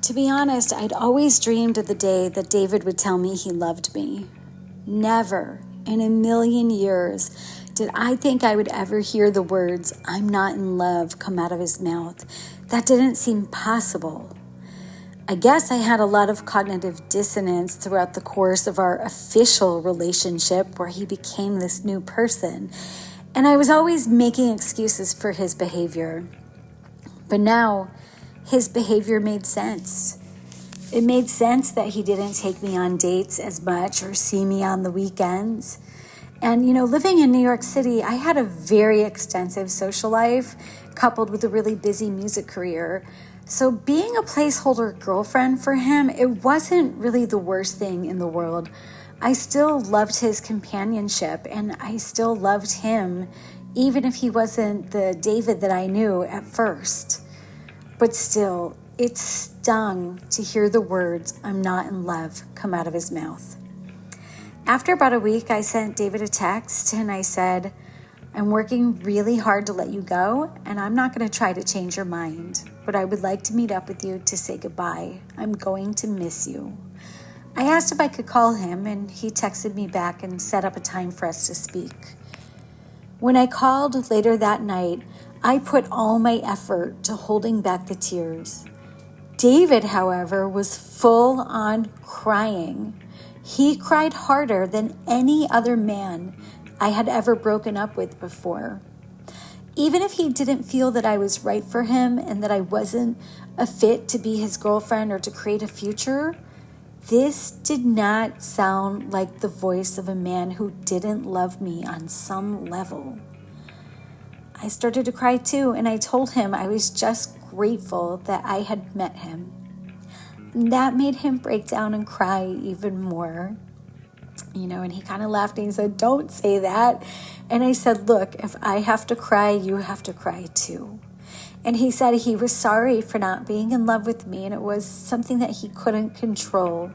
To be honest, I'd always dreamed of the day that David would tell me he loved me. Never in a million years did I think I would ever hear the words, "I'm not in love," come out of his mouth. That didn't seem possible. I guess I had a lot of cognitive dissonance throughout the course of our official relationship where he became this new person, and I was always making excuses for his behavior. But now, his behavior made sense. It made sense that he didn't take me on dates as much or see me on the weekends. And, living in New York City, I had a very extensive social life coupled with a really busy music career. So being a placeholder girlfriend for him, it wasn't really the worst thing in the world. I still loved his companionship and I still loved him, even if he wasn't the David that I knew at first. But still, it stung to hear the words, "I'm not in love," come out of his mouth. After about a week, I sent David a text and I said, "I'm working really hard to let you go, and I'm not going to try to change your mind, but I would like to meet up with you to say goodbye. I'm going to miss you." I asked if I could call him, and he texted me back and set up a time for us to speak. When I called later that night, I put all my effort to holding back the tears. David, however, was full on crying. He cried harder than any other man I had ever broken up with before. Even if he didn't feel that I was right for him and that I wasn't a fit to be his girlfriend or to create a future, this did not sound like the voice of a man who didn't love me on some level. I started to cry too, and I told him I was just grateful that I had met him. And that made him break down and cry even more. And he kind of laughed and he said, "Don't say that." And I said, "Look, if I have to cry, you have to cry too." And he said he was sorry for not being in love with me, and it was something that he couldn't control.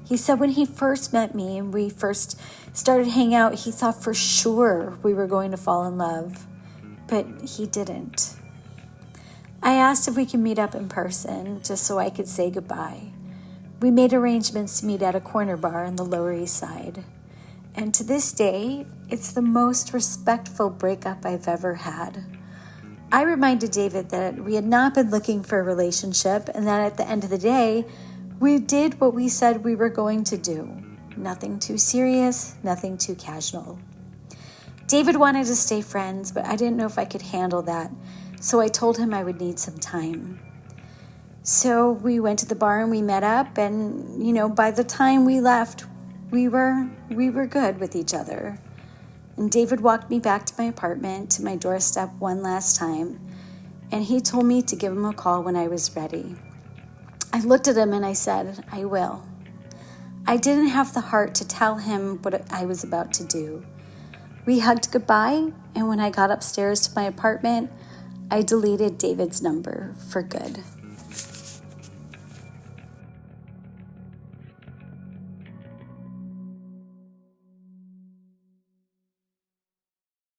He said when he first met me and we first started hanging out, he thought for sure we were going to fall in love. But he didn't. I asked if we could meet up in person just so I could say goodbye. We made arrangements to meet at a corner bar on the Lower East Side. And to this day, it's the most respectful breakup I've ever had. I reminded David that we had not been looking for a relationship and that at the end of the day, we did what we said we were going to do. Nothing too serious, nothing too casual. David wanted to stay friends, but I didn't know if I could handle that, so I told him I would need some time. So we went to the bar and we met up, and by the time we left, we were good with each other. And David walked me back to my apartment, to my doorstep one last time, and he told me to give him a call when I was ready. I looked at him and I said, "I will." I didn't have the heart to tell him what I was about to do. We hugged goodbye, and when I got upstairs to my apartment, I deleted David's number for good.